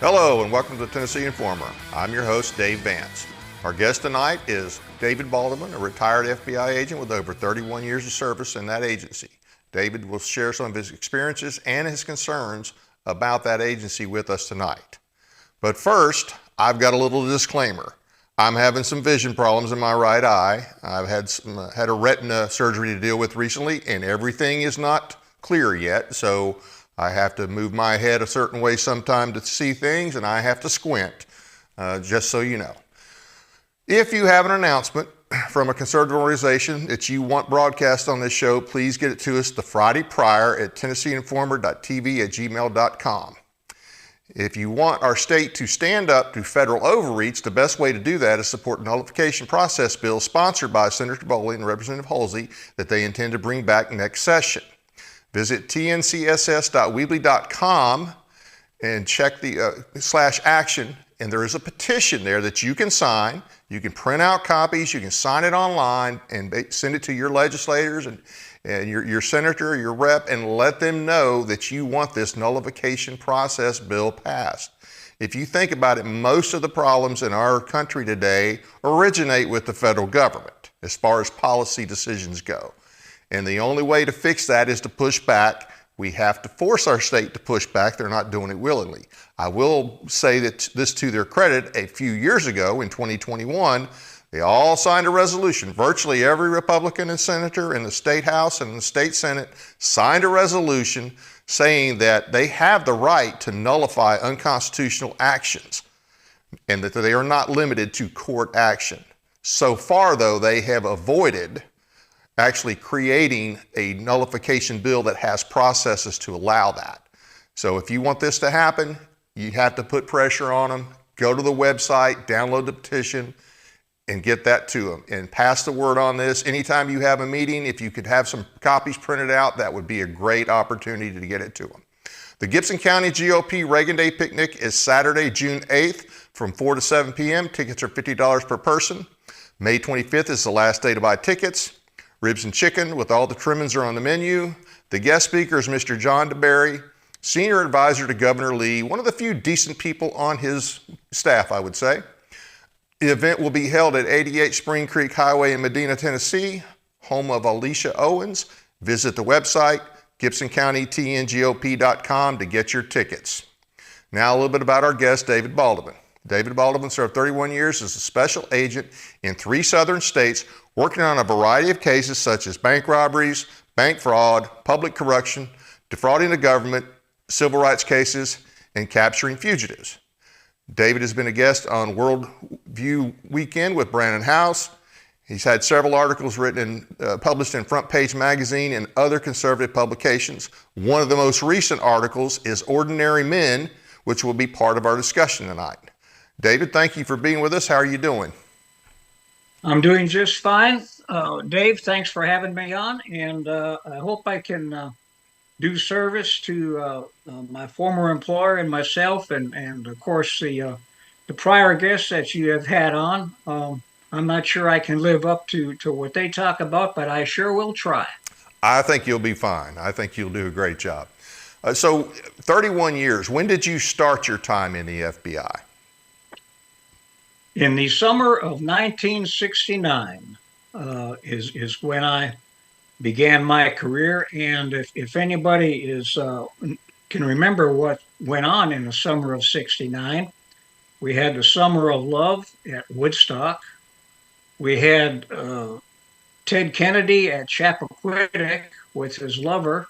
Hello and welcome to the Tennessee Informer. I'm your host, Dave Vance. Our guest tonight is David Baldovin, a retired FBI agent with over 31 years of service in that agency. David will share some of his experiences and his concerns about that agency with us tonight. But first, I've got a little disclaimer. I'm having some vision problems in my right eye. I've had a retina surgery to deal with recently, and everything is not clear yet, so I have to move my head a certain way sometime to see things, and I have to squint, just so you know. If you have an announcement from a conservative organization that you want broadcast on this show, please get it to us the Friday prior at tennesseeinformer.tv@gmail.com. If you want our state to stand up to federal overreach, the best way to do that is support the nullification process bill sponsored by Senator Bolling and Representative Halsey that they intend to bring back next session. Visit tncss.weebly.com and check the /action, and there is a petition there that you can sign. You can print out copies, you can sign it online and send it to your legislators and your senator, your rep, and let them know that you want this nullification process bill passed. If you think about it, most of the problems in our country today originate with the federal government as far as policy decisions go. And the only way to fix that is to push back. We have to force our state to push back. They're not doing it willingly. I will say that this to their credit, a few years ago in 2021, they all signed a resolution. Virtually every Republican and senator in the state house and the state senate signed a resolution saying that they have the right to nullify unconstitutional actions and that they are not limited to court action. So far, though, they have avoided actually creating a nullification bill that has processes to allow that. So if you want this to happen, you have to put pressure on them. Go to the website, download the petition, and get that to them. And pass the word on this. Anytime you have a meeting, if you could have some copies printed out, that would be a great opportunity to get it to them. The Gibson County GOP Reagan Day Picnic is Saturday, June 8th from 4 to 7 p.m. Tickets are $50 per person. May 25th is the last day to buy tickets. Ribs and chicken with all the trimmings are on the menu. The guest speaker is Mr. John DeBerry, senior advisor to Governor Lee, one of the few decent people on his staff, I would say. The event will be held at 88 Spring Creek Highway in Medina, Tennessee, home of Alicia Owens. Visit the website, gibsoncountytngop.com, to get your tickets. Now a little bit about our guest, David Baldovin. David Baldovin served 31 years as a special agent in 3 southern states, working on a variety of cases such as bank robberies, bank fraud, public corruption, defrauding the government, civil rights cases, and capturing fugitives. David has been a guest on World View Weekend with Brandon House. He's had several articles written and published in Front Page Magazine and other conservative publications. One of the most recent articles is Ordinary Men, which will be part of our discussion tonight. David, thank you for being with us. How are you doing? I'm doing just fine. Dave, thanks for having me on, and I hope I can do service to my former employer and myself, and of course the prior guests that you have had on. I'm not sure I can live up to what they talk about, but I sure will try. I think you'll be fine. I think you'll do a great job. So 31 years, when did you start your time in the FBI? In the summer of 1969 is when I began my career, and if anybody can remember what went on in the summer of '69, we had the Summer of Love at Woodstock. We had Ted Kennedy at Chappaquiddick with his lover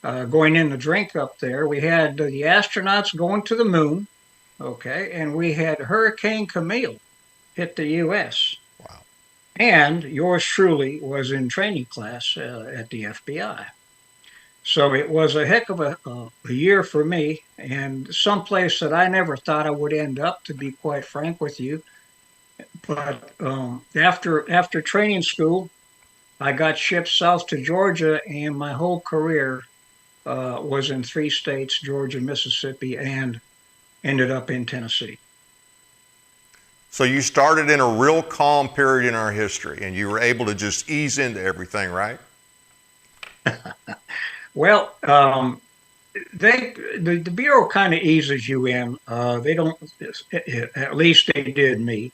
going in the drink up there. We had the astronauts going to the moon. Okay, and we had Hurricane Camille hit the U.S. Wow. And yours truly was in training class at the FBI. So it was a heck of a year for me, and someplace that I never thought I would end up, to be quite frank with you. But after training school, I got shipped south to Georgia, and my whole career was in 3 states, Georgia, Mississippi, and ended up in Tennessee. So you started in a real calm period in our history, and you were able to just ease into everything, right? Well, the Bureau kind of eases you in. They don't, at least they did me,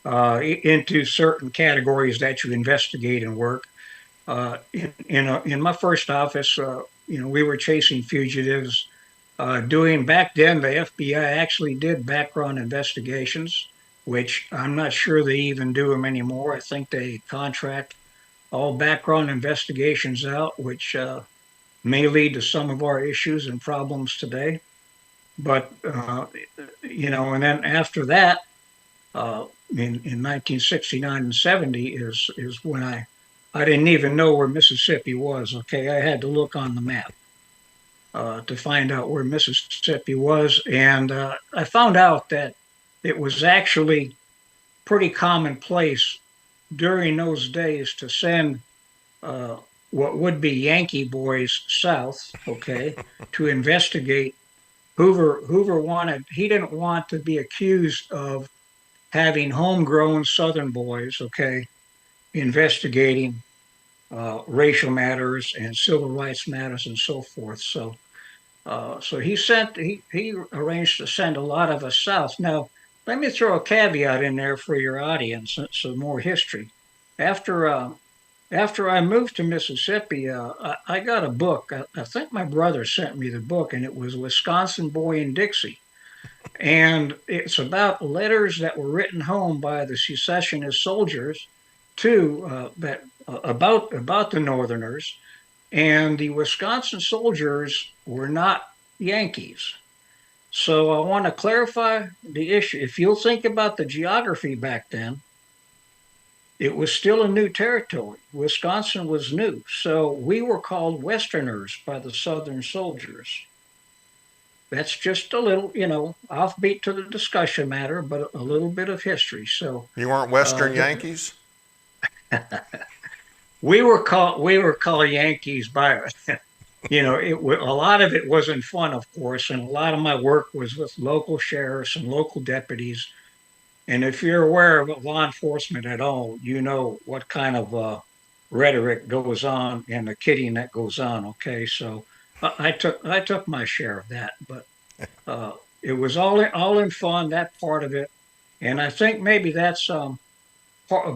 into certain categories that you investigate and work. In my first office, we were chasing fugitives. Doing back then, the FBI actually did background investigations, which I'm not sure they even do them anymore. I think they contract all background investigations out, which may lead to some of our issues and problems today. But and then after that, in 1969 and 70 is when I didn't even know where Mississippi was. Okay, I had to look on the map to find out where Mississippi was, and I found out that it was actually pretty commonplace during those days to send uh, what would be Yankee boys south, okay, to investigate. Hoover wanted, he didn't want to be accused of having homegrown Southern boys, okay, investigating racial matters and civil rights matters and so forth. So he arranged to send a lot of us south. Now, let me throw a caveat in there for your audience, some more history. After after I moved to Mississippi, I got a book. I think my brother sent me the book, and it was Wisconsin Boy in Dixie. And it's about letters that were written home by the secessionist soldiers to about the Northerners. And the Wisconsin soldiers were not Yankees. So I want to clarify the issue. If you'll think about the geography back then, it was still a new territory. Wisconsin was new. So we were called Westerners by the Southern soldiers. That's just a little, offbeat to the discussion matter, but a little bit of history. So You weren't Western Yankees? we were called Yankees by, a lot of it wasn't fun, of course, and a lot of my work was with local sheriffs and local deputies. And if you're aware of law enforcement at all, you know what kind of rhetoric goes on and the kidding that goes on. Okay, so I took my share of that, but it was all in fun, that part of it. And I think maybe that's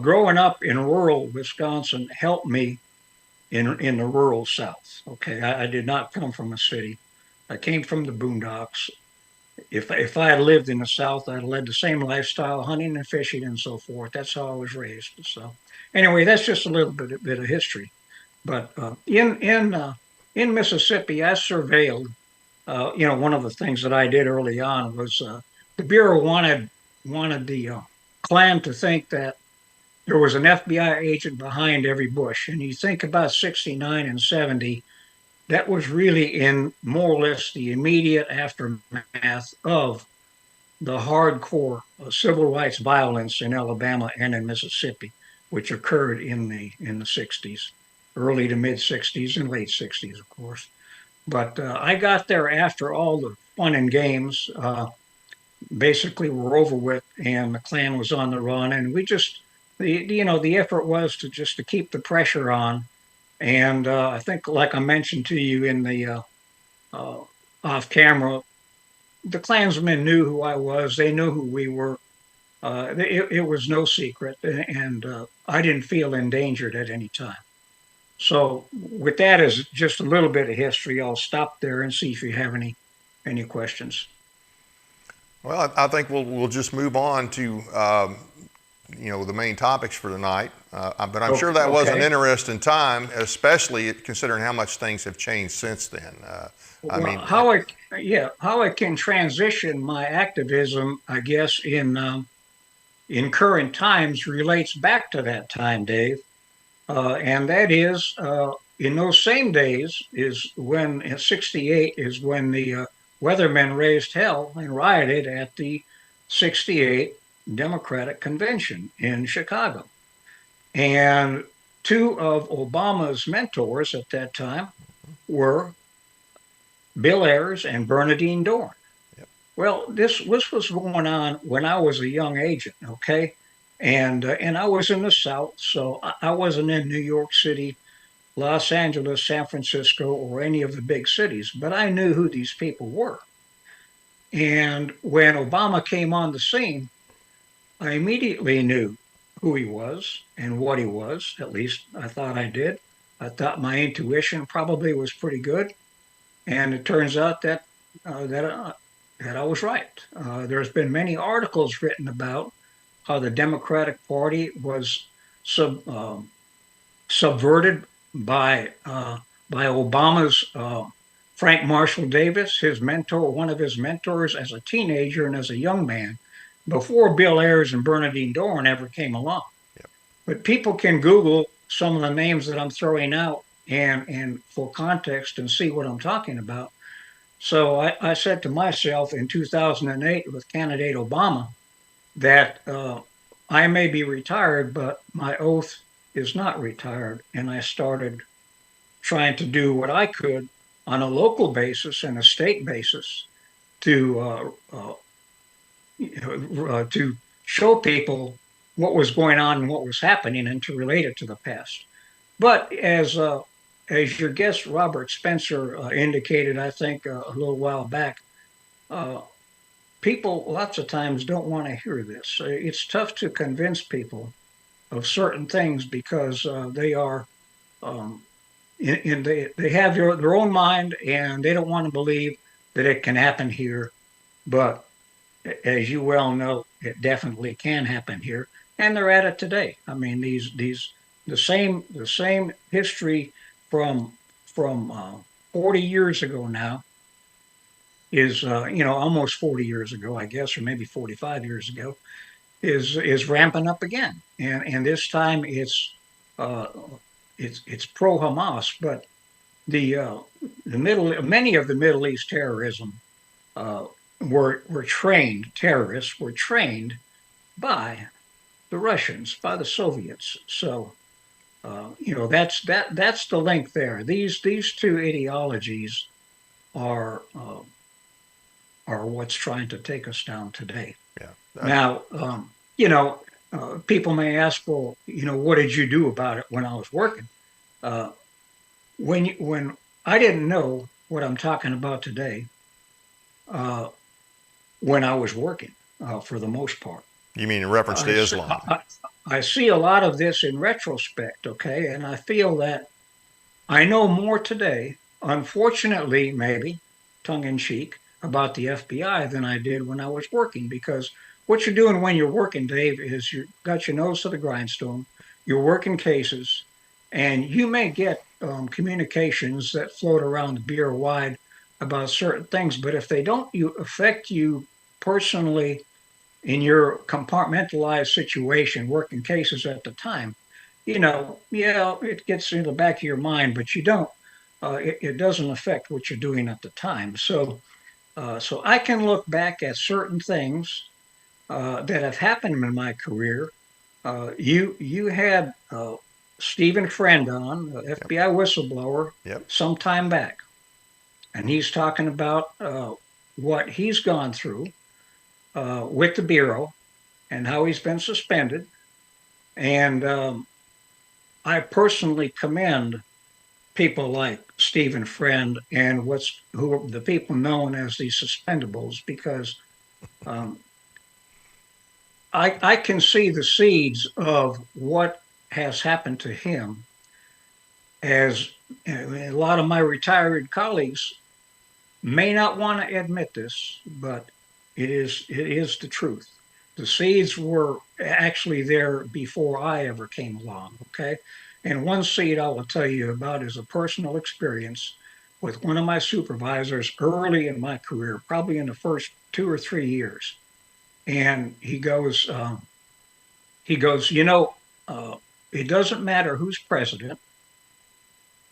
growing up in rural Wisconsin helped me in the rural South. Okay, I did not come from a city. I came from the boondocks. If I had lived in the South, I'd led the same lifestyle, hunting and fishing and so forth. That's how I was raised. So anyway, that's just a little bit of history. But in Mississippi, I surveilled. One of the things that I did early on was the Bureau wanted the Klan to think that there was an FBI agent behind every bush. And you think about 69 and 70, that was really in more or less the immediate aftermath of the hardcore civil rights violence in Alabama and in Mississippi, which occurred in the 60s, early to mid 60s and late 60s, of course. But I got there after all the fun and games basically were over with, and the Klan was on the run, and we just the effort was to keep the pressure on. And I think, like I mentioned to you in the uh, off camera, the Klansmen knew who I was. They knew who we were. It was no secret, and I didn't feel endangered at any time. So, with that as just a little bit of history, I'll stop there and see if you have any questions. Well, I think we'll just move on to the main topics for tonight. But I'm sure that was an Okay. interesting time, especially considering how much things have changed since then. I Well, mean, how I can transition my activism, I guess, in current times relates back to that time, Dave. And that is in those same days is when in '68 is when the weathermen raised hell and rioted at the '68 Democratic Convention in Chicago. And two of Obama's mentors at that time were Bill Ayers and Bernadine Dorn. yep. Well, this was going on when I was a young agent, okay, and I was in the South, so I wasn't in New York City Los Angeles, San Francisco, or any of the big cities, but I knew who these people were. And when Obama came on the scene, I immediately knew who he was and what he was. At least I thought I did. I thought my intuition probably was pretty good, and it turns out that I was right. There's been many articles written about how the Democratic Party was sub, um, subverted by uh, by Obama's Frank Marshall Davis, his mentor, one of his mentors as a teenager and as a young man, before Bill Ayers and Bernardine Dohrn ever came along. Yep. But people can Google some of the names that I'm throwing out and for context and see what I'm talking about. So I said to myself in 2008 with candidate Obama that I may be retired, but my oath is not retired. And I started trying to do what I could on a local basis and a state basis to to show people what was going on and what was happening, and to relate it to the past. But as your guest Robert Spencer indicated, I think a little while back, uh, people lots of times don't want to hear this. It's tough to convince people of certain things because they are um, they have their own mind and they don't want to believe that it can happen here. But as you well know, it definitely can happen here, and they're at it today. I mean, these the same history from from 40 years ago now is almost 40 years ago, I guess, or maybe 45 years ago, is ramping up again, and this time uh, it's pro Hamas, but the the middle many of the Middle East terrorism uh, were trained terrorists were trained by the Russians, by the Soviets. So that's the link there. These two ideologies are what's trying to take us down today. Yeah. Now, people may ask, well, what did you do about it when I was working? Uh, when I didn't know what I'm talking about today, uh, when I was working, for the most part. You mean in reference to I, s- Islam? I see a lot of this in retrospect, okay, and I feel that I know more today, unfortunately, maybe tongue in cheek, about the FBI than I did when I was working. Because what you're doing when you're working, Dave, is you got your nose to the grindstone, you're working cases, and you may get communications that float around the bureau wide about certain things. But if they don't affect you personally in your compartmentalized situation, working cases at the time, yeah, it gets in the back of your mind, but you don't. It doesn't affect what you're doing at the time. So I can look back at certain things that have happened in my career. You had Stephen Friend on, the Yep. FBI whistleblower, Yep. some time back, and he's talking about what he's gone through with the bureau and how he's been suspended. And I personally commend people like Stephen Friend and who are the people known as the suspendables, because um, I can see the seeds of what has happened to him. As a lot of my retired colleagues may not want to admit this, but it is the truth. The seeds were actually there before I ever came along. Okay, and one seed I will tell you about is a personal experience with one of my supervisors early in my career, probably in the first 2 or 3 years. And he goes, it doesn't matter who's president.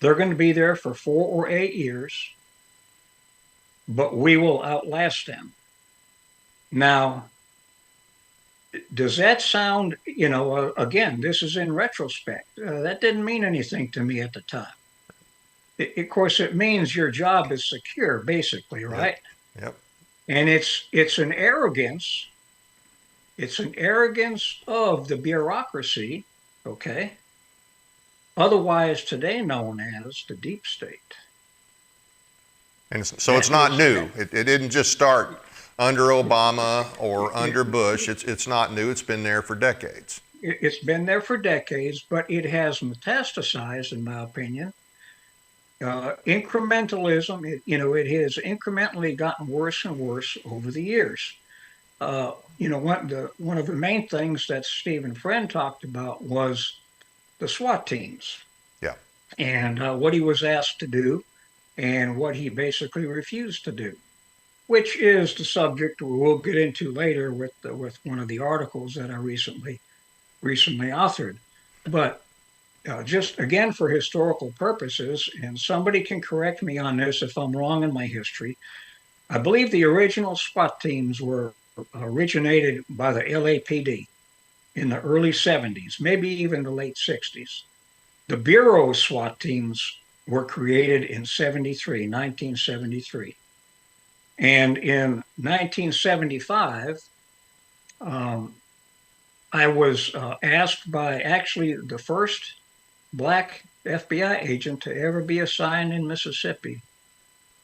They're going to be there for 4 or 8 years, but we will outlast them. Now, does that sound, again, this is in retrospect. That didn't mean anything to me at the time. Of course, it means your job is secure, basically, Yep. right? Yep. And it's an arrogance. It's an arrogance of the bureaucracy, okay, otherwise today known as the deep state. And so it's That not is, new. It didn't just start under Obama or under Bush. It's not new. It's been there for decades. it's been there for decades, but it has metastasized, in my opinion. Incrementalism, it has incrementally gotten worse and worse over the years. One of the main things that Stephen Friend talked about was the SWAT teams Yeah. and what he was asked to do and what he basically refused to do, which is the subject we'll get into later with one of the articles that I recently authored. But just again for historical purposes, and somebody can correct me on this if I'm wrong in my history. I believe the original SWAT teams were originated by the LAPD in the early 70s, maybe even the late 60s. The Bureau SWAT teams were created in 1973. And in 1975, um, I was asked by actually the first black FBI agent to ever be assigned in Mississippi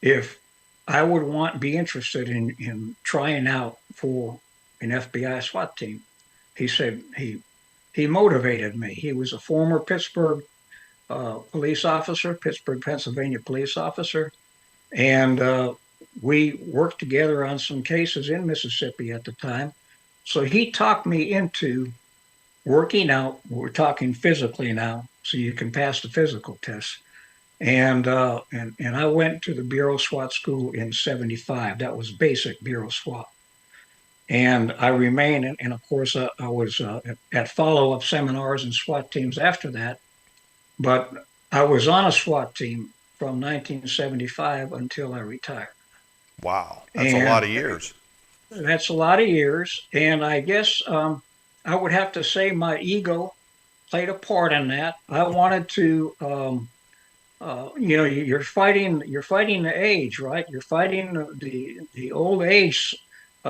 if I would be interested in trying out for an FBI SWAT team. He said he motivated me. He was a former Pittsburgh police officer, Pittsburgh, Pennsylvania police officer, and we worked together on some cases in Mississippi at the time. So he talked me into working out. We're talking physically now, so you can pass the physical test. And I went to the Bureau SWAT school in '75. That was basic Bureau SWAT. And I remained, and of course, I was at follow-up seminars and SWAT teams after that. But I was on a SWAT team from 1975 until I retired. Wow. That's a lot And of years. that's a lot of years. And I guess I would have to say my ego played a part in that. I wanted to, you're fighting the age, right? You're fighting the old age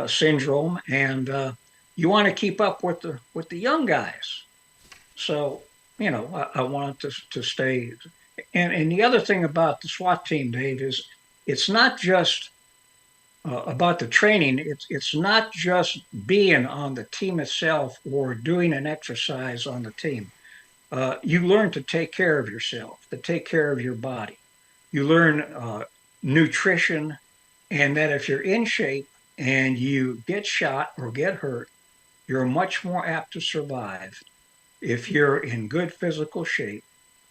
syndrome, and you want to keep up with the young guys. So I wanted to stay. And the other thing about the SWAT team, Dave, is it's not just about the training. It's not just being on the team itself or doing an exercise on the team. You learn to take care of yourself, to take care of your body. You learn nutrition, and that if you're in shape and you get shot or get hurt, you're much more apt to survive if you're in good physical shape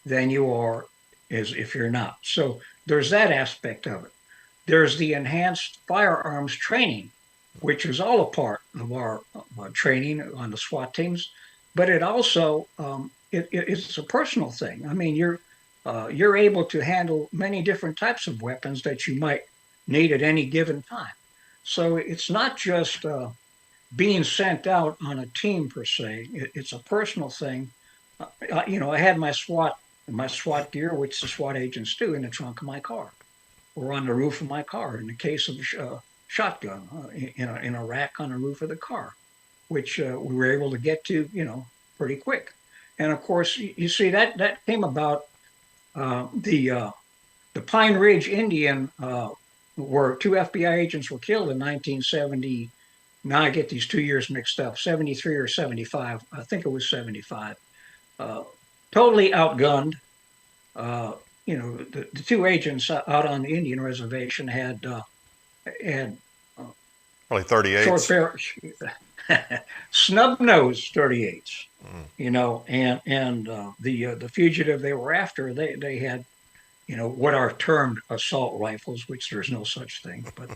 than you are as if you're not. So there's that aspect of it. There's the enhanced firearms training, which is all a part of our training on the SWAT teams, but it also it's a personal thing. I mean, you're able to handle many different types of weapons that you might need at any given time. So it's not just being sent out on a team per se. It's a personal thing. I had my SWAT gear, which the SWAT agents do, in the trunk of my car or on the roof of my car. In the case of a shotgun, in a rack on the roof of the car, which we were able to get to, pretty quick. And of course, you see that came about the Pine Ridge Indian, where two FBI agents were killed in 1970. Now I get these 2 years mixed up, 73 or 75. I think it was 75. Uh, Totally outgunned. Uh, the two agents out on the Indian reservation had Probably short 38s. barrel, snub nose 38s. And the fugitive they were after, they had what are termed assault rifles, which there's no such thing, but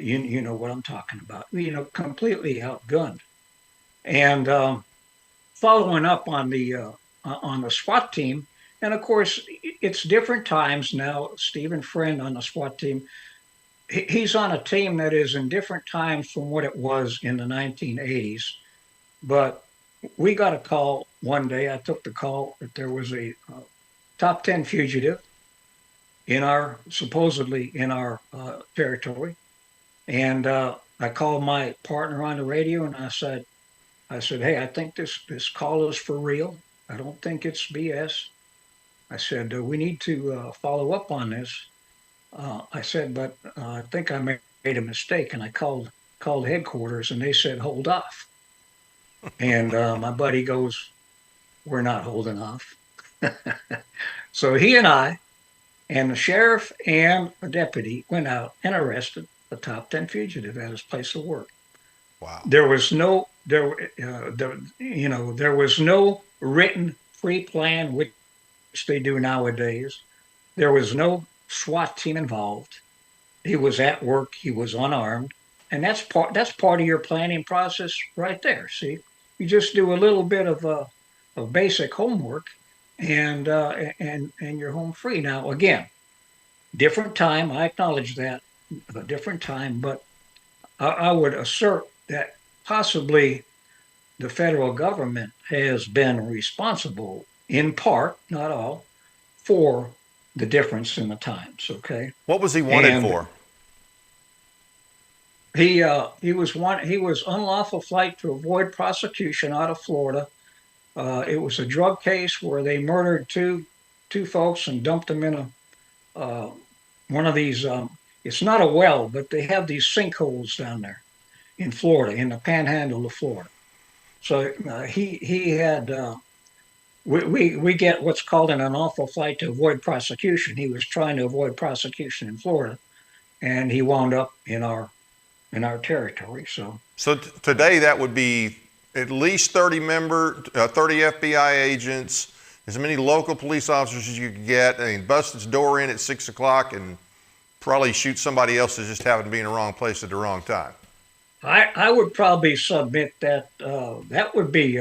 you know what I'm talking about. Completely outgunned. And following up on the SWAT team, and of course it's different times now. Stephen Friend on the SWAT team, he's on a team that is in different times from what it was in the 1980s. But we got a call one day. I took the call that there was a top 10 fugitive supposedly in our territory. And I called my partner on the radio and I said, hey, I think this call is for real. I don't think it's BS. I said, we need to follow up on this. I said, but I think I made a mistake, and I called headquarters, and they said, hold off. And my buddy goes, we're not holding off. So he and I and the sheriff and a deputy went out and arrested the top 10 fugitive at his place of work. Wow. There was no there was no written pre-plan, which they do nowadays. There was no SWAT team involved. He was at work. He was unarmed, and that's part of your planning process right there. See, you just do a little bit of basic homework, and you're home free. Now, again, different time. I acknowledge that, a different time, but I would assert that possibly the federal government has been responsible, in part, not all, for the difference in the times. Okay, What was he wanted and for? he was unlawful flight to avoid prosecution out of Florida. It was a drug case where they murdered two folks and dumped them in a one of these. It's not a well, but they have these sinkholes down there in Florida, in the panhandle of Florida. So he had we get what's called an unlawful flight to avoid prosecution. He was trying to avoid prosecution in Florida, and he wound up in our territory. So So today that would be at least 30 FBI agents, as many local police officers as you could get. I mean, bust its door in at 6 o'clock and probably shoot somebody else that just happened to be in the wrong place at the wrong time. I would probably submit that that would be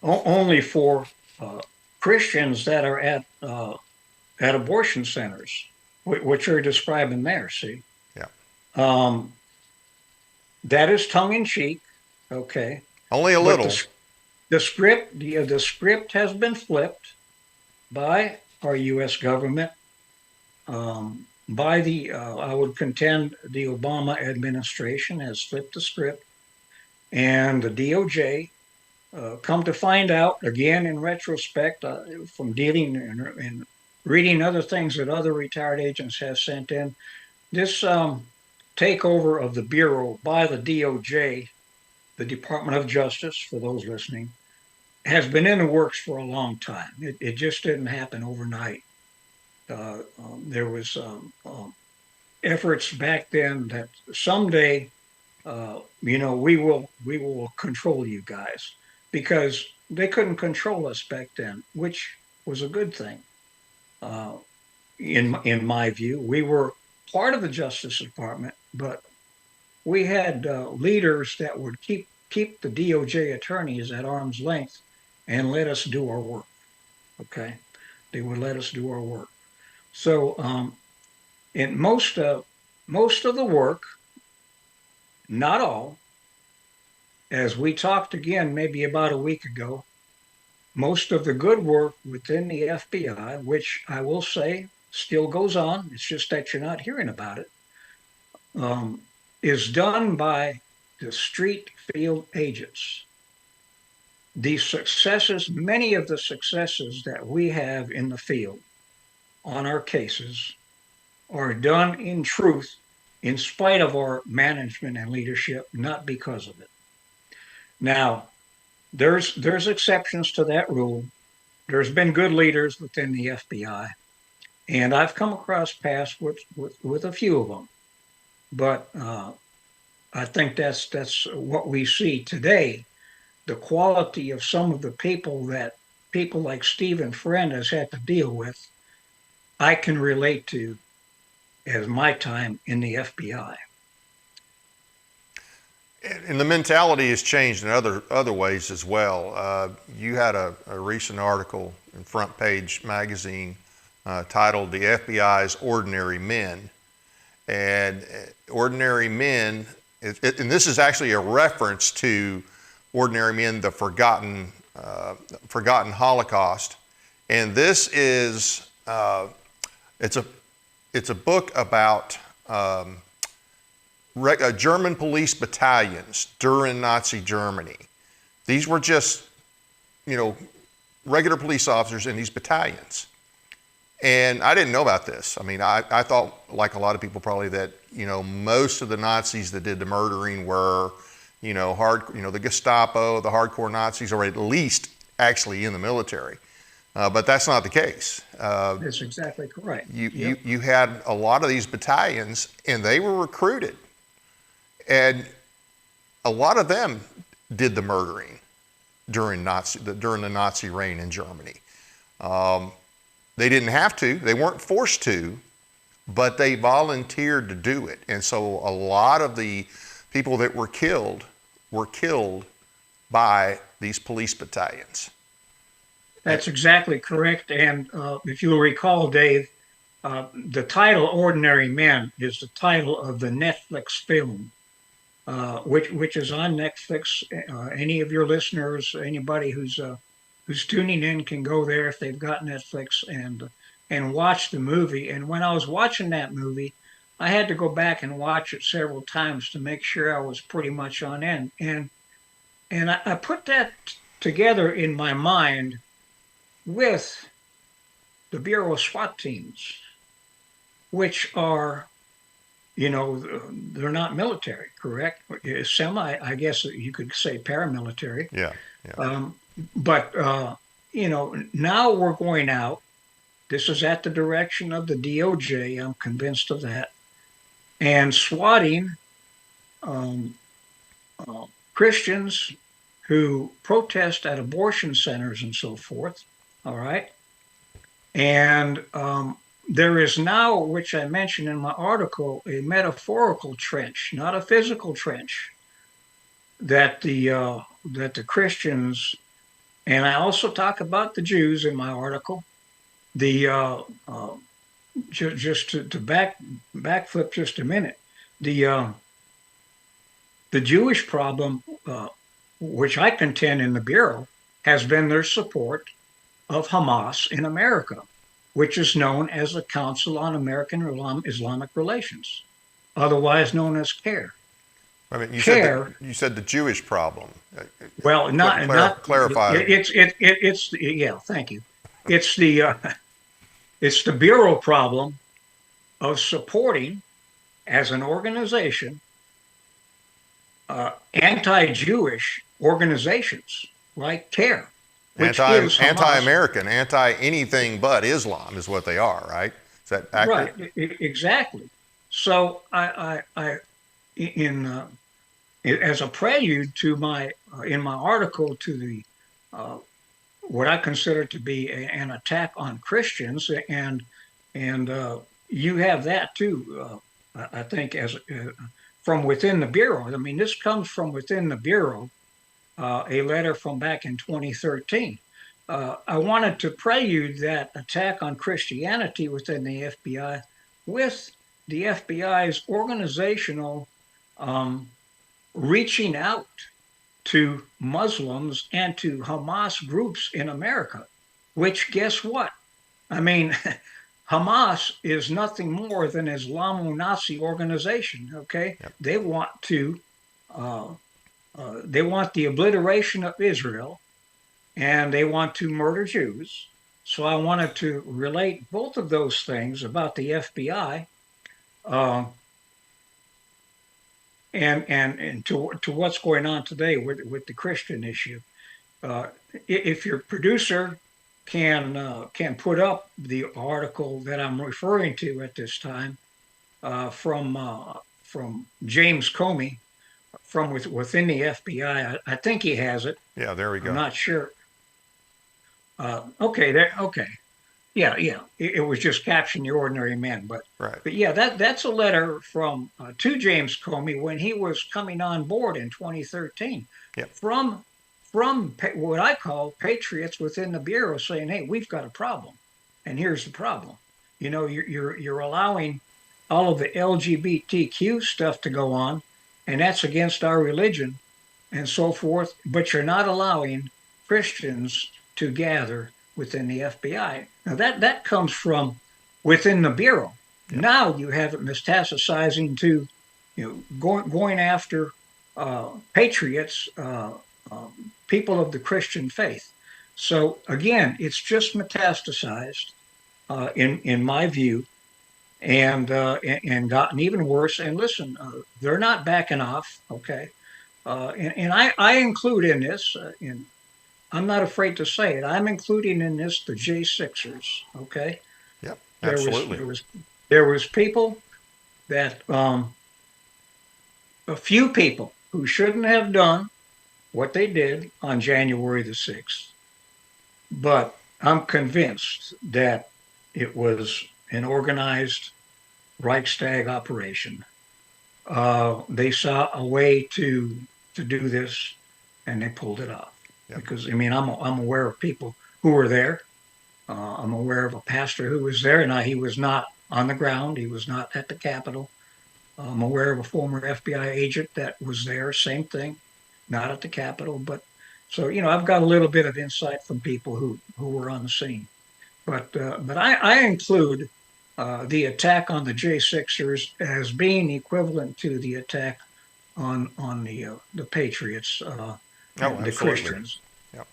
only for Christians that are at abortion centers, which you're describing there. See, Yeah. um, that is tongue in cheek, okay. Only a But little. the script has been flipped by our U.S. government, by I would contend the Obama administration has flipped the script, and the DOJ, come to find out, again in retrospect, from dealing and reading other things that other retired agents have sent in, this takeover of the Bureau by the DOJ, the Department of Justice, for those listening, has been in the works for a long time. It just didn't happen overnight. There was efforts back then that someday, we will control you guys, because they couldn't control us back then, which was a good thing. Uh, in my view, we were part of the Justice Department, but we had leaders that would keep the DOJ attorneys at arm's length and let us do our work. Okay, they would let us do our work. So, in most of the work, not all, as we talked again maybe about a week ago, most of the good work within the FBI, which I will say still goes on, it's just that you're not hearing about it, um, is done by the street field agents. Many of the successes that we have in the field on our cases are done in truth, in spite of our management and leadership, not because of it. Now, there's exceptions to that rule. There's been good leaders within the FBI, and I've come across paths with a few of them. But I think that's what we see today. The quality of some of the people like Stephen Friend has had to deal with, I can relate to as my time in the FBI. And the mentality has changed in other ways as well. You had a recent article in Front Page Magazine titled "The FBI's Ordinary Men," and ordinary men, and this is actually a reference to Ordinary Men, the forgotten Holocaust. And this is it's a book about German police battalions during Nazi Germany. These were just, regular police officers in these battalions. And I didn't know about this. I mean, I thought, like a lot of people probably, that, most of the Nazis that did the murdering were, the Gestapo, the hardcore Nazis, or at least actually in the military. But that's not the case. That's exactly correct. You had a lot of these battalions, and they were recruited. And a lot of them did the murdering during the Nazi reign in Germany. They didn't have to, they weren't forced to, but they volunteered to do it. And so a lot of the people that were killed by these police battalions. That's exactly correct. And if you'll recall, Dave, the title "Ordinary Men" is the title of the Netflix film, which is on Netflix. Any of your listeners, anybody who's tuning in, can go there if they've got Netflix and watch the movie. And when I was watching that movie, I had to go back and watch it several times to make sure I was pretty much on end. And I put that together in my mind with the Bureau of SWAT teams, which are, they're not military, correct? Semi, I guess you could say paramilitary. Yeah. But now we're going out. This is at the direction of the DOJ. I'm convinced of that. And swatting Christians who protest at abortion centers and so forth. All right. And there is now, which I mentioned in my article, a metaphorical trench, not a physical trench, that the Christians, and I also talk about the Jews in my article. Just to backflip just a minute, the Jewish problem, which I contend in the Bureau, has been their support of Hamas in America, which is known as the Council on American Islamic Relations, otherwise known as CAIR. I mean, you said the Jewish problem. Well, not clarify. It's yeah. Thank you. It's the Bureau problem of supporting, as an organization, anti-Jewish organizations like CAIR, which gives anti-American, anti-anything but Islam is what they are, right? Is that accurate? Right, exactly. So as a prelude to in my article to the what I consider to be an attack on Christians, and you have that too. I think as from within the Bureau. I mean, this comes from within the Bureau. A letter from back in 2013. I wanted to prelude that attack on Christianity within the FBI with the FBI's organizational reaching out to Muslims and to Hamas groups in America, which, guess what? I mean, Hamas is nothing more than an Islamo-Nazi organization, okay? Yep. They want the obliteration of Israel, and they want to murder Jews. So I wanted to relate both of those things about the FBI and to what's going on today with the Christian issue. If your producer can put up the article that I'm referring to at this time from James Comey from within the FBI. I think he has it. Yeah, there we go. I'm not sure. Okay. Yeah. It was just captioned "The Ordinary Men," but right. But yeah, that's a letter from to James Comey when he was coming on board in 2013. Yep. From what I call patriots within the Bureau saying, "Hey, we've got a problem, and here's the problem. You're allowing all of the LGBTQ stuff to go on, and that's against our religion, and so forth. But you're not allowing Christians to gather within the FBI." Now that comes from within the Bureau. Yeah. Now you have it metastasizing to, going after patriots, people of the Christian faith. So again, it's just metastasized in my view, and gotten even worse. And listen, they're not backing off. Okay, and I include in this, and I'm not afraid to say it. I'm including in this the J6ers. Okay, Yep, there was absolutely. there was there was people that a few people who shouldn't have done what they did on January the 6th, but I'm convinced that it was an organized Reichstag operation. They saw a way to do this, and they pulled it off. Yep. Because I mean, I'm aware of people who were there. I'm aware of a pastor who was there. Now he was not on the ground. He was not at the Capitol. I'm aware of a former FBI agent that was there. Same thing, not at the Capitol, but so I've got a little bit of insight from people who were on the scene. But I include the attack on the J6ers as being equivalent to the attack on the Patriots, Oh, the absolutely. Christians. Yep.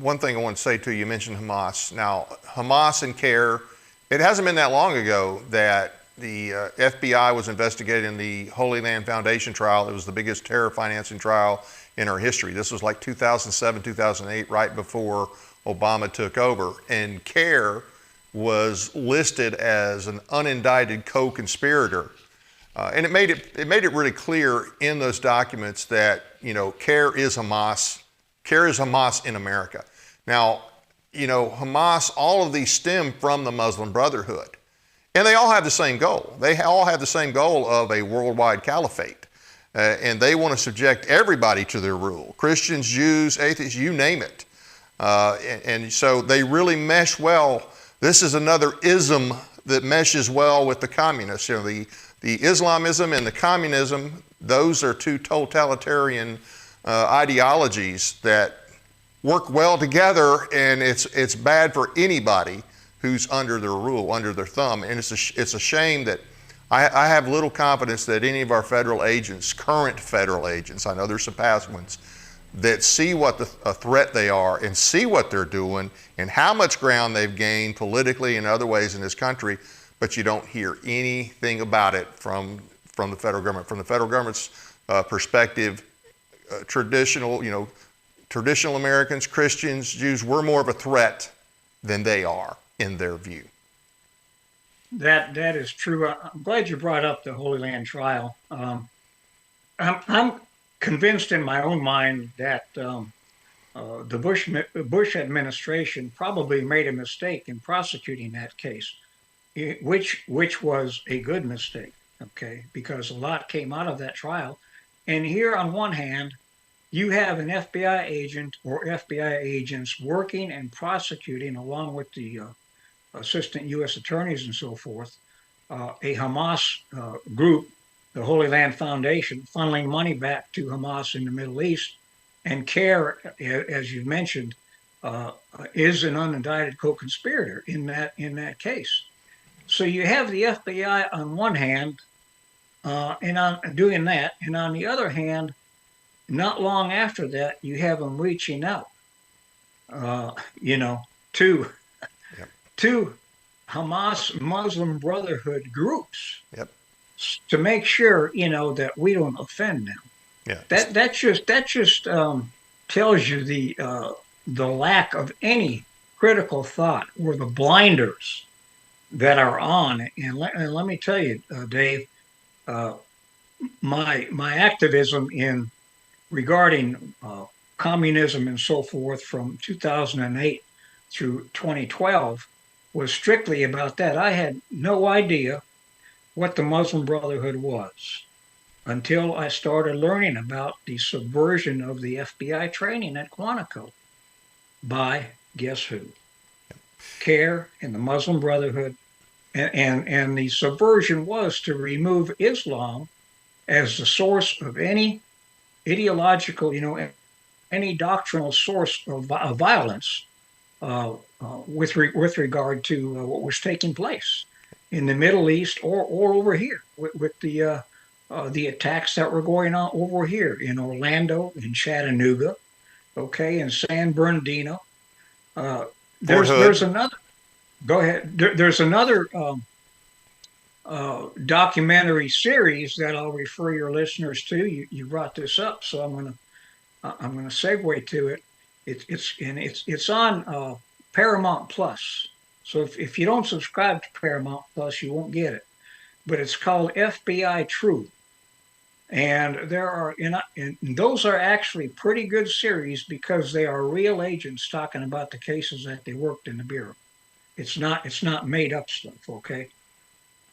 One thing I want to say too, you mentioned Hamas. Now, Hamas and CARE, it hasn't been that long ago that the FBI was investigating the Holy Land Foundation trial. It was the biggest terror financing trial in our history. This was like 2007, 2008, right before Obama took over. And CARE was listed as an unindicted co-conspirator. And it made it really clear in those documents that CARE is Hamas. CARE is Hamas in America. Now, Hamas, all of these stem from the Muslim Brotherhood, and they all have the same goal. They all have the same goal of a worldwide caliphate, and they want to subject everybody to their rule: Christians, Jews, atheists, you name it. And so they really mesh well. This is another ism that meshes well with the communists. The Islamism and the communism, those are two totalitarian ideologies that work well together, and it's bad for anybody who's under their rule, under their thumb. And it's a shame that I have little confidence that any of our federal agents, current federal agents, I know there's some past ones, that see what a threat they are and see what they're doing and how much ground they've gained politically and other ways in this country, but you don't hear anything about it from the federal government. From the federal government's perspective, traditional Americans, Christians, Jews, we're more of a threat than they are in their view. That is true. I'm glad you brought up the Holy Land trial. I'm convinced in my own mind that the Bush administration probably made a mistake in prosecuting that case, which was a good mistake. Okay, because a lot came out of that trial, and here on one hand, you have an FBI agent or FBI agents working and prosecuting along with the assistant U.S. attorneys and so forth, a Hamas group, the Holy Land Foundation, funneling money back to Hamas in the Middle East. And CARE, as you mentioned, is an unindicted co-conspirator in that case. So you have the FBI on one hand, and on doing that, and on the other hand, not long after that, you have them reaching out, uh, you know, to Yep. to Hamas Muslim Brotherhood groups Yep. to make sure that we don't offend them. Yeah. That just tells you the lack of any critical thought or the blinders that are on. And let me tell you, Dave, uh, my activism in regarding communism and so forth from 2008 through 2012 was strictly about that. I had no idea what the Muslim Brotherhood was until I started learning about the subversion of the FBI training at Quantico by guess who? CARE and the Muslim Brotherhood. And the subversion was to remove Islam as the source of any ideological, any doctrinal source of violence with regard to what was taking place in the Middle East or over here with the attacks that were going on over here in Orlando, in Chattanooga, okay, in San Bernardino. Uh, Fort there's Hood. another. Go ahead. There's another documentary series that I'll refer your listeners to. You brought this up, so I'm gonna segue to it. It's on Paramount Plus. So if you don't subscribe to Paramount Plus, you won't get it. But it's called FBI Truth, and and those are actually pretty good series because they are real agents talking about the cases that they worked in the bureau. It's not made up stuff, okay?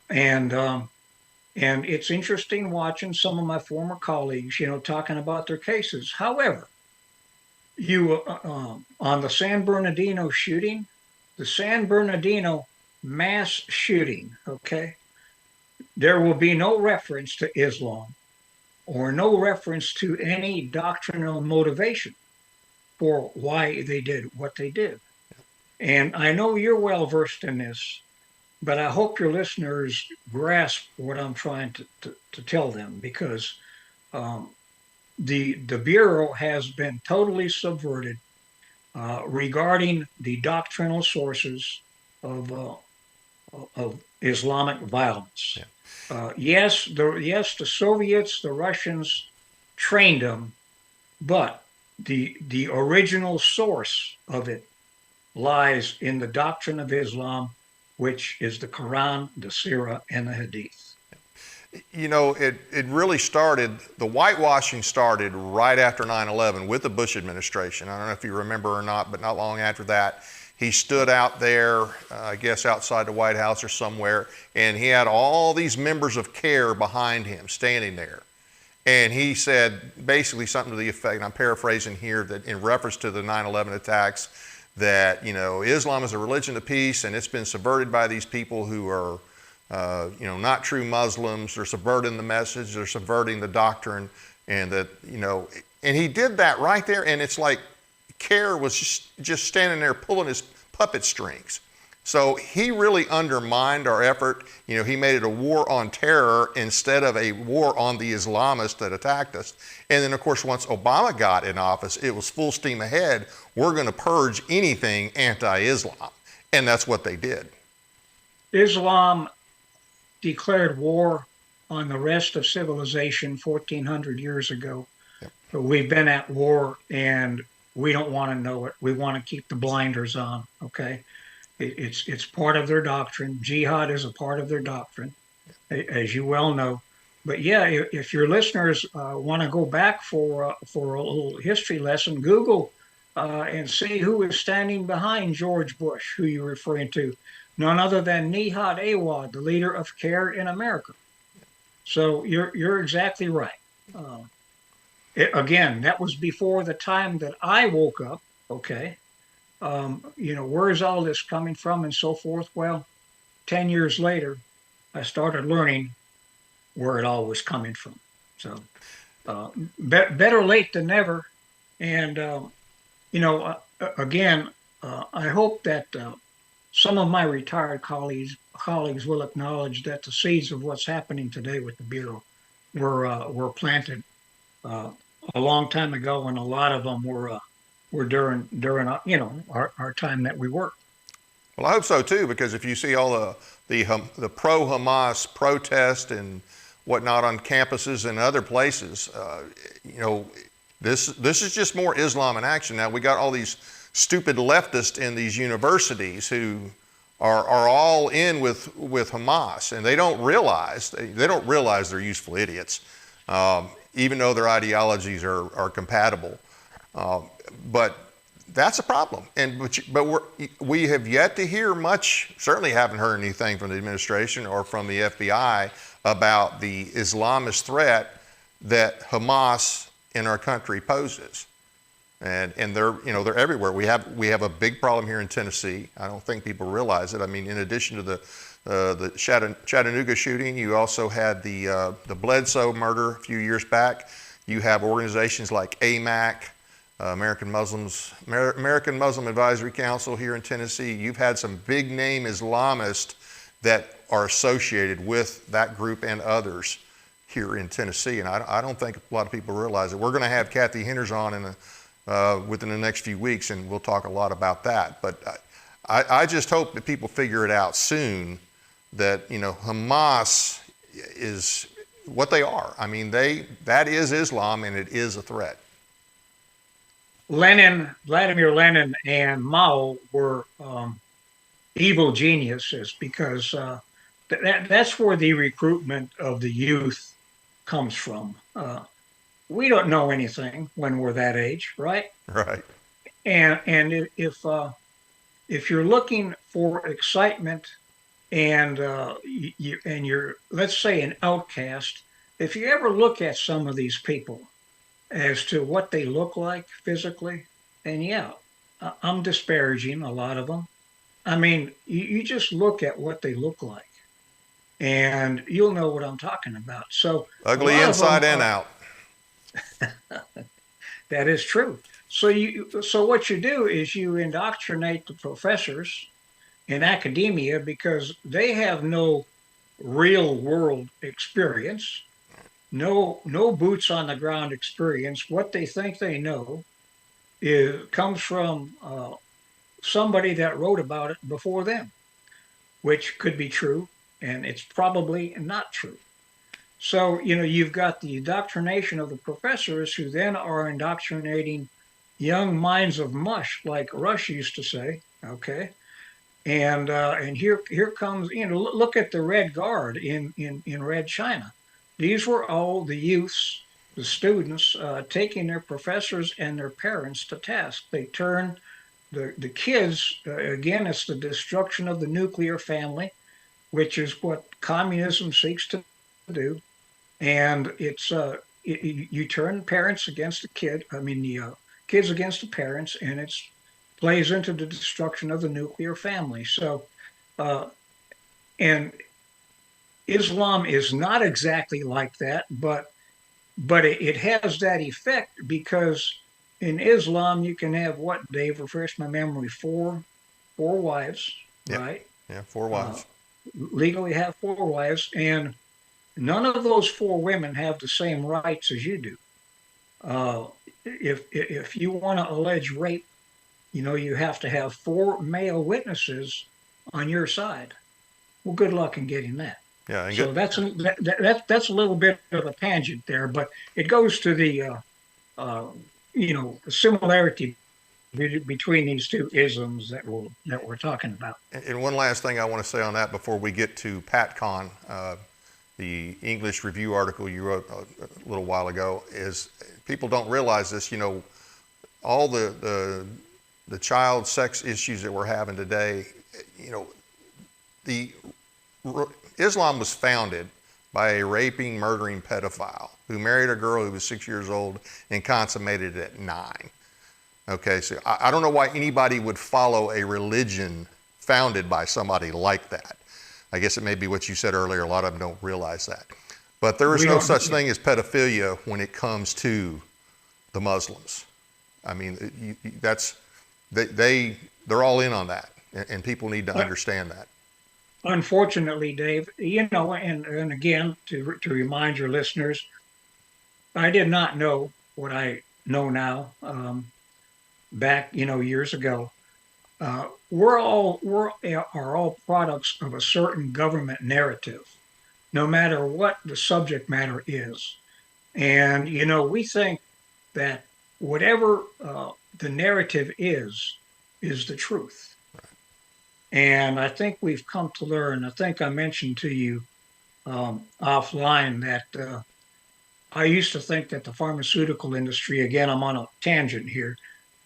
And and it's interesting watching some of my former colleagues, talking about their cases. However, you on the San Bernardino shooting, the San Bernardino mass shooting, okay, there will be no reference to Islam or no reference to any doctrinal motivation for why they did what they did. And I know you're well versed in this, but I hope your listeners grasp what I'm trying to tell them because um, the Bureau has been totally subverted regarding the doctrinal sources of Islamic violence. Yeah. Yes, the Soviets, the Russians trained them, but the original source of it lies in the doctrine of Islam, which is the Quran, the Sirah, and the Hadith. It really started, the whitewashing started right after 9/11 with the Bush administration. I don't know if you remember or not, but not long after that, he stood out there, I guess outside the White House or somewhere, and he had all these members of CARE behind him standing there. And he said basically something to the effect, and I'm paraphrasing here, that in reference to the 9/11 attacks, that, Islam is a religion of peace and it's been subverted by these people who are not true Muslims. They're subverting the message, they're subverting the doctrine, and that, and he did that right there. And it's like CARE was just standing there pulling his puppet strings. So he really undermined our effort. He made it a war on terror instead of a war on the Islamists that attacked us. And then, of course, once Obama got in office, it was full steam ahead. We're going to purge anything anti-Islam. And that's what they did. Islam declared war on the rest of civilization 1400 years ago. Yep. But we've been at war and we don't want to know it. We want to keep the blinders on, okay? It's part of their doctrine. Jihad is a part of their doctrine, as you well know. But yeah, if your listeners want to go back for a little history lesson, Google and see who is standing behind George Bush, who you're referring to. None other than Nihad Awad, the leader of CARE in America. So you're exactly right. Again, that was before the time that I woke up. Okay, where's all this coming from and so forth? Well, 10 years later, I started learning where it all was coming from. So better late than never. And, again, I hope that some of my retired colleagues will acknowledge that the seeds of what's happening today with the Bureau were planted a long time ago, and a lot of them were during our time that we worked. Well, I hope so too, because if you see all the pro-Hamas protest and whatnot on campuses and other places, this is just more Islam in action. Now we got all these stupid leftists in these universities who are all in with Hamas, and they don't realize they're useful idiots, even though their ideologies are compatible. But that's a problem. But we have yet to hear much, certainly haven't heard anything from the administration or from the FBI about the Islamist threat that Hamas in our country poses. And they're everywhere. We have a big problem here in Tennessee. I don't think people realize it. I mean, in addition to the Chattanooga shooting, you also had the Bledsoe murder a few years back. You have organizations like AMAC, American Muslim Advisory Council here in Tennessee. You've had some big name Islamists that are associated with that group and others here in Tennessee, and I don't think a lot of people realize it. We're going to have Kathy Henners on within the next few weeks, and we'll talk a lot about that. But I just hope that people figure it out soon that, Hamas is what they are. I mean, that is Islam, and it is a threat. Vladimir Lenin and Mao were evil geniuses because that's where the recruitment of the youth comes from. We don't know anything when we're that age, right? Right. And if you're looking for excitement and you're, let's say, an outcast, if you ever look at some of these people as to what they look like physically, and yeah, I'm disparaging a lot of them. I mean, you just look at what they look like, and you'll know what I'm talking about. So ugly inside and out. That is true. So what you do is you indoctrinate the professors in academia because they have no real world experience, no boots on the ground experience. What they think they know comes from somebody that wrote about it before them, which could be true, and it's probably not true. So, you've got the indoctrination of the professors who then are indoctrinating young minds of mush, like Rush used to say. Okay. And here comes, look at the Red Guard in Red China. These were all the youths, the students, taking their professors and their parents to task. They turn the kids, again, it's the destruction of the nuclear family, which is what communism seeks to do. And it's you turn parents against the kid. I mean, the kids against the parents, and it plays into the destruction of the nuclear family. So, and Islam is not exactly like that, but it has that effect because in Islam you can have what, Dave? Refresh my memory. Four wives, yep. Right? Yeah, 4 wives. Legally have 4 wives, and none of those 4 women have the same rights as you do. If you want to allege rape, you have to have 4 male witnesses on your side. Well, good luck in getting that. Yeah, so that's a little bit of a tangent there, but it goes to the similarity between these two isms that we're talking about. And one last thing I want to say on that before we get to PatCon, the English review article you wrote a little while ago, is people don't realize this. All the child sex issues that we're having today. Islam was founded by a raping, murdering pedophile who married a girl who was 6 years old and consummated it at 9. Okay, so I don't know why anybody would follow a religion founded by somebody like that. I guess it may be what you said earlier. A lot of them don't realize that. But there is no such thing as pedophilia when it comes to the Muslims. I mean, they're all in on that, and people need to understand that. Unfortunately, Dave, and again, to remind your listeners, I did not know what I know now back, years ago. We're all products of a certain government narrative, no matter what the subject matter is. And, we think that whatever the narrative is the truth. And I think we've come to learn, I think I mentioned to you offline that I used to think that the pharmaceutical industry, again, I'm on a tangent here,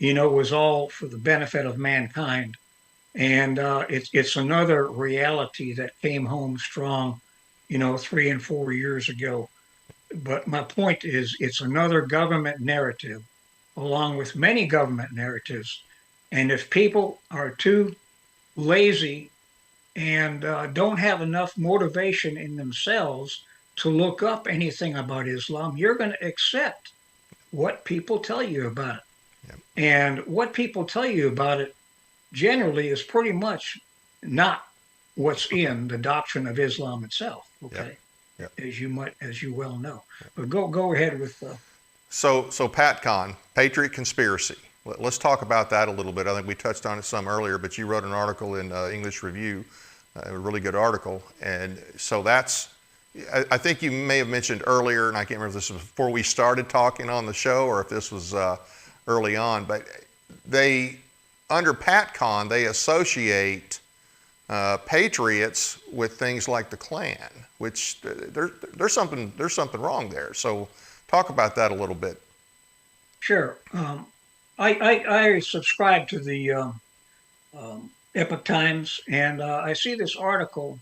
was all for the benefit of mankind. And it's another reality that came home strong, 3 and 4 years ago. But my point is, it's another government narrative, along with many government narratives. And if people are too lazy and don't have enough motivation in themselves to look up anything about Islam, you're going to accept what people tell you about it. Yep. And what people tell you about it generally is pretty much not what's in the doctrine of Islam itself. Okay. Yep. Yep. As you well know. Yep. But go ahead with So PatCon, Patriot Conspiracy. Let's talk about that a little bit. I think we touched on it some earlier, but you wrote an article in English Review, a really good article. And so I think you may have mentioned earlier, and I can't remember if this was before we started talking on the show or if this was early on, but under PatCon, they associate patriots with things like the Klan, which there's something wrong there. So talk about that a little bit. Sure. I subscribe to the Epoch Times, and I see this article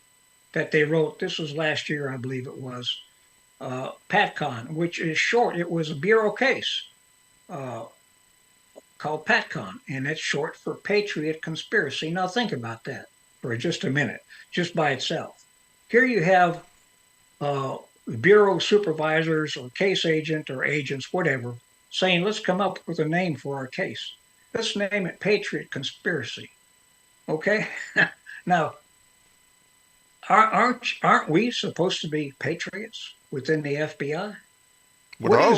that they wrote. This was last year, I believe it was, PatCon, which is short. It was a bureau case called PatCon, and it's short for Patriot Conspiracy. Now think about that for just a minute, just by itself. Here you have bureau supervisors or case agent or agents, whatever, saying, let's come up with a name for our case. Let's name it Patriot Conspiracy. Okay? Now, aren't we supposed to be patriots within the FBI? What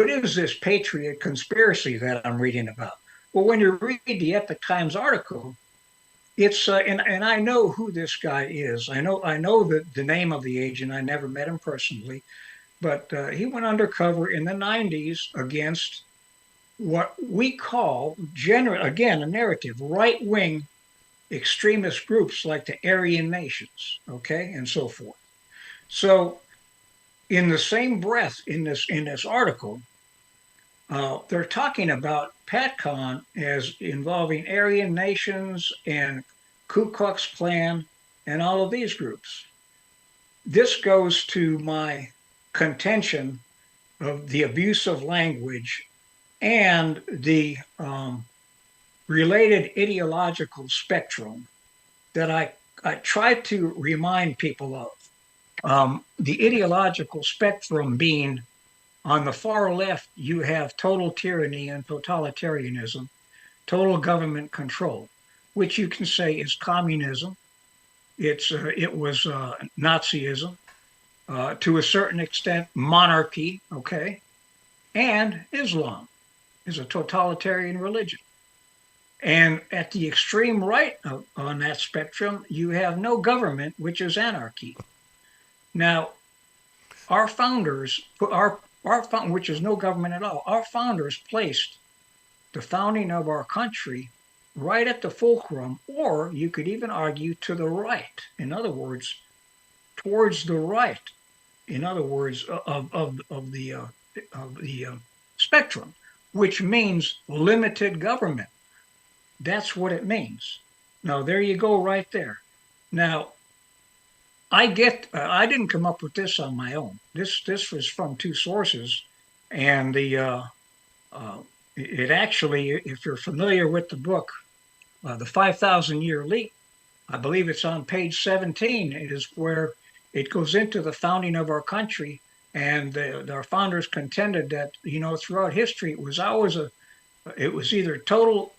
is this Patriot Conspiracy that I'm reading about? Well, when you read the Epoch Times article, it's and I know who this guy is. I know the name of the agent. I never met him personally, but he went undercover in the 90s against what we call again a narrative, right-wing extremist groups like the Aryan nations, okay, and so forth. So in the same breath in this article, they're talking about PatCon as involving Aryan nations and Ku Klux Klan and all of these groups. This goes to my contention of the abuse of language and the related ideological spectrum that I try to remind people of. The ideological spectrum being, on the far left, you have total tyranny and totalitarianism, total government control, which you can say is communism. It was Nazism, to a certain extent, monarchy, okay, and Islam is a totalitarian religion. And at the extreme right on that spectrum, you have no government, which is anarchy. Now, our founders, which is no government at all, our founders placed the founding of our country right at the fulcrum, or you could even argue to the right. In other words, towards the right. In other words, of the spectrum, which means limited government. That's what it means. Now, there you go right there. Now, I didn't come up with this on my own. This was from two sources, and it actually, if you're familiar with the book, The 5,000 Year Leap, I believe it's on page 17, is where it goes into the founding of our country, and our founders contended that, throughout history, it was either total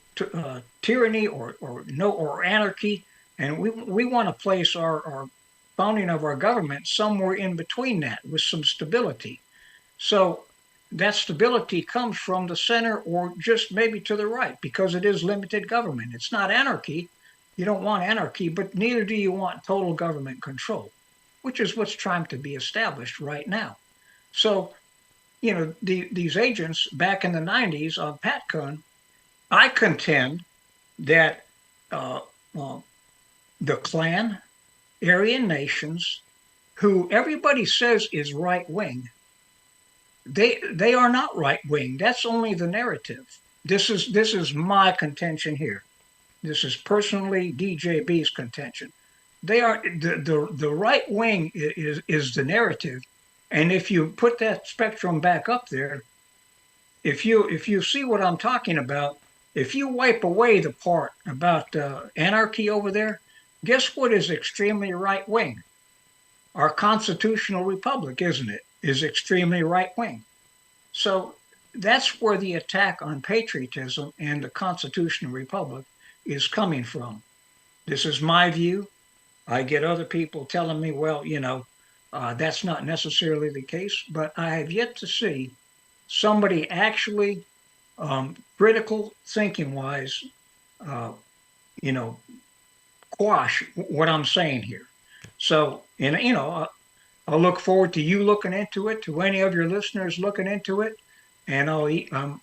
tyranny or anarchy, and we want to place our founding of our government somewhere in between that with some stability. So that stability comes from the center or just maybe to the right, because it is limited government. It's not anarchy. You don't want anarchy, but neither do you want total government control, which is what's trying to be established right now. So, these agents back in the 90s on PatCon, I contend that the Klan, Aryan nations, who everybody says is right-wing, they are not right-wing. That's only the narrative. This is my contention here. This is personally DJB's contention. They are the right wing is the narrative, and if you put that spectrum back up there, if you see what I'm talking about, if you wipe away the part about anarchy over there, guess what is extremely right wing? Our constitutional republic, isn't it? Is extremely right wing. So that's where the attack on patriotism and the constitutional republic is coming from. This is my view. I get other people telling me, well, that's not necessarily the case, but I have yet to see somebody actually critical thinking wise, uh, you know, quash what I'm saying here. So, and I'll look forward to you looking into it, to any of your listeners looking into it, and I'm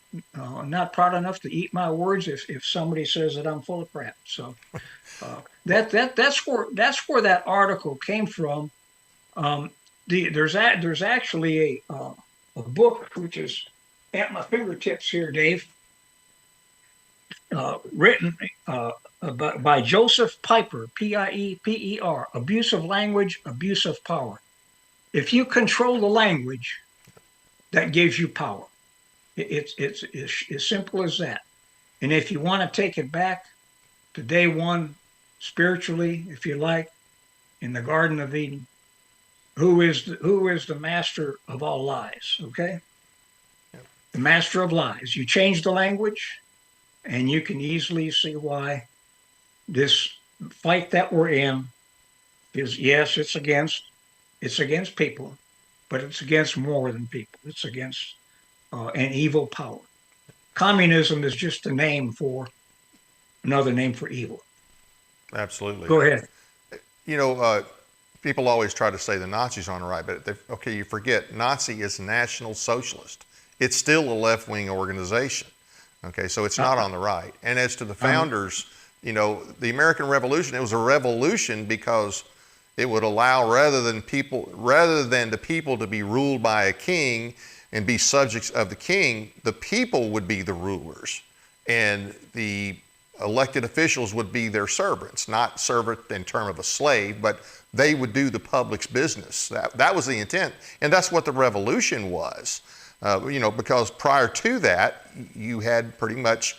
not proud enough to eat my words if somebody says that I'm full of crap. So that's where that article came from. Um, there's actually a book which is at my fingertips here, Dave, written by Joseph Piper, Pieper, Abuse of Language, Abuse of Power. If you control the language, that gives you power. It's as simple as that. And if you want to take it back to day one, spiritually, if you like, in the Garden of Eden, who is the master of all lies? Okay, the master of lies. You change the language, and you can easily see why this fight that we're in is, yes, it's against people, but it's against more than people. It's against an evil power. Communism is just a name for another name for evil. Absolutely. Go ahead. You know, people always try to say the Nazis aren't right, but okay, you forget Nazi is National Socialist. It's still a left-wing organization. Okay, so it's not on the right. And as to the founders, you know, the American Revolution, it was a revolution because it would allow rather than the people to be ruled by a king and be subjects of the king, the people would be the rulers, and the elected officials would be their servants, not servant in term of a slave, but they would do the public's business. That was the intent, and that's what the revolution was. You know, because prior to that, you had pretty much,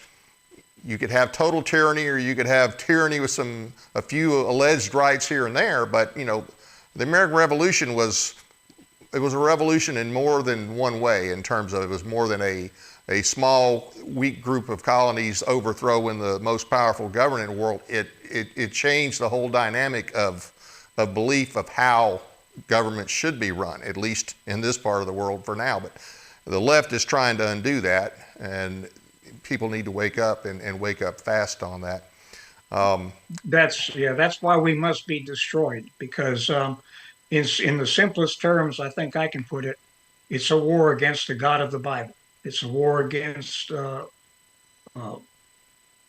you could have total tyranny, or you could have tyranny with a few alleged rights here and there. But you know, the American Revolution it was a revolution in more than one way. In terms of, it was more than a small, weak group of colonies overthrowing the most powerful government in the world. It changed the whole dynamic of belief of how government should be run, at least in this part of the world for now. But the left is trying to undo that, and people need to wake up and wake up fast on that. That's why we must be destroyed, because in the simplest terms I think I can put it, it's a war against the God of the Bible. It's a war against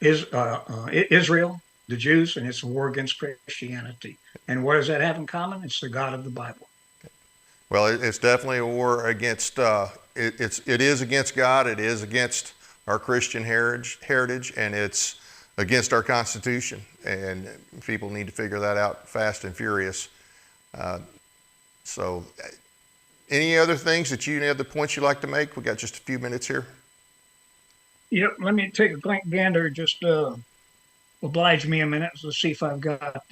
Israel, the Jews, and it's a war against Christianity. And what does that have in common? It's the God of the Bible. Well, it's definitely a war against, it is against God, it is against our Christian heritage, and it's against our Constitution. And people need to figure that out fast and furious. So any other things any other points you'd like to make? We got just a few minutes here. Yep, let me take a gander, just oblige me a minute to see if I've got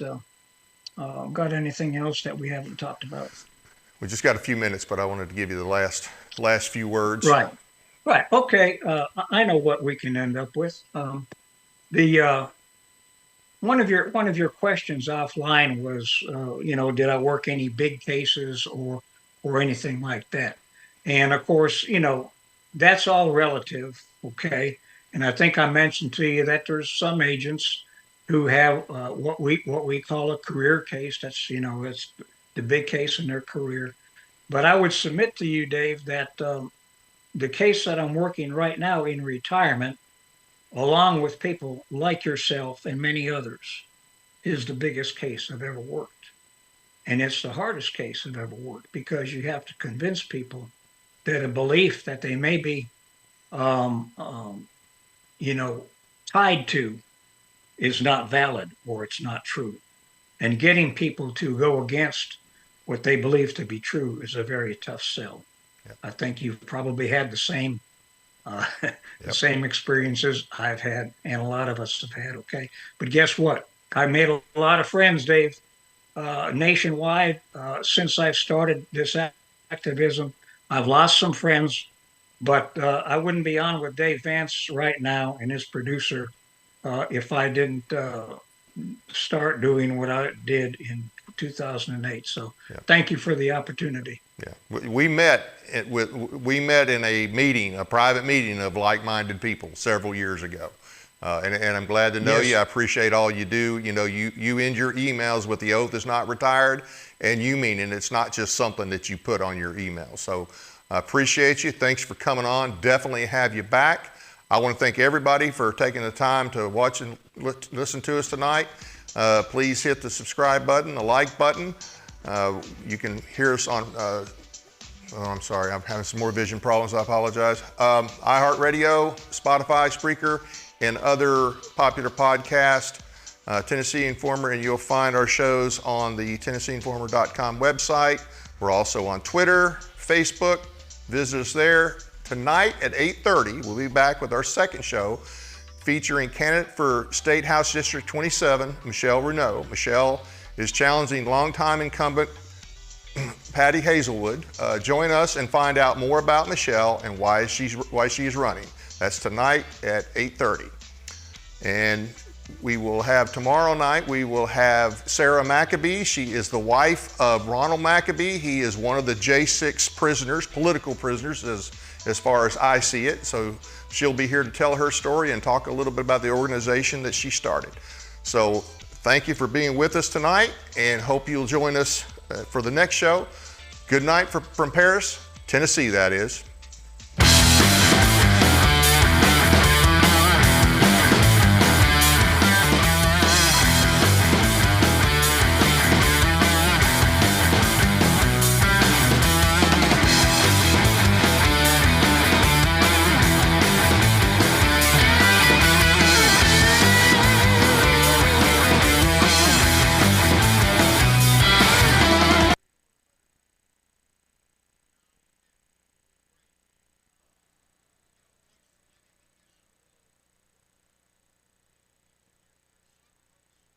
anything else that we haven't talked about. We just got a few minutes, but I wanted to give you the last few words. Right. Okay. I know what we can end up with. The one of your questions offline was, did I work any big cases or anything like that? And of course, that's all relative. Okay. And I think I mentioned to you that there's some agents who have what we call a career case. That's it's the big case in their career. But I would submit to you, Dave, that the case that I'm working right now in retirement, along with people like yourself and many others, is the biggest case I've ever worked. And it's the hardest case I've ever worked, because you have to convince people that a belief that they may be, tied to is not valid or it's not true. And getting people to go against what they believe to be true is a very tough sell. Yep. I think you've probably had the same the same experiences I've had, and a lot of us have had. Okay, but guess what? I've made a lot of friends, Dave, nationwide since I've started this activism. I've lost some friends, but I wouldn't be on with Dave Vance right now and his producer if I didn't start doing what I did in 2008. So thank you for the opportunity. Yeah, we met in a meeting, a private meeting of like-minded people several years ago, and I'm glad to know you. I appreciate all you do. You know, you end your emails with "the oath is not retired," and you mean it. It's not just something that you put on your email. So I appreciate you. Thanks for coming on. Definitely have you back. I want to thank everybody for taking the time to watch and listen to us tonight. Please hit the subscribe button, the like button. You can hear us on, oh, I'm sorry, I'm having some more vision problems, I apologize. iHeartRadio, Spotify, Spreaker, and other popular podcasts, Tennessee Informer, and you'll find our shows on the TennesseeInformer.com website. We're also on Twitter, Facebook, visit us there. Tonight at 8:30, we'll be back with our second show featuring candidate for State House District 27, Michelle Renaud. Michelle is challenging longtime incumbent Patty Hazelwood. Join us and find out more about Michelle and why she's running. That's tonight at 8:30. And we will have tomorrow night, we will have Sarah Maccabee. She is the wife of Ronald Maccabee. He is one of the J6 prisoners, political prisoners as far as I see it. So she'll be here to tell her story and talk a little bit about the organization that she started. So thank you for being with us tonight, and hope you'll join us for the next show. Good night from Paris, Tennessee, that is.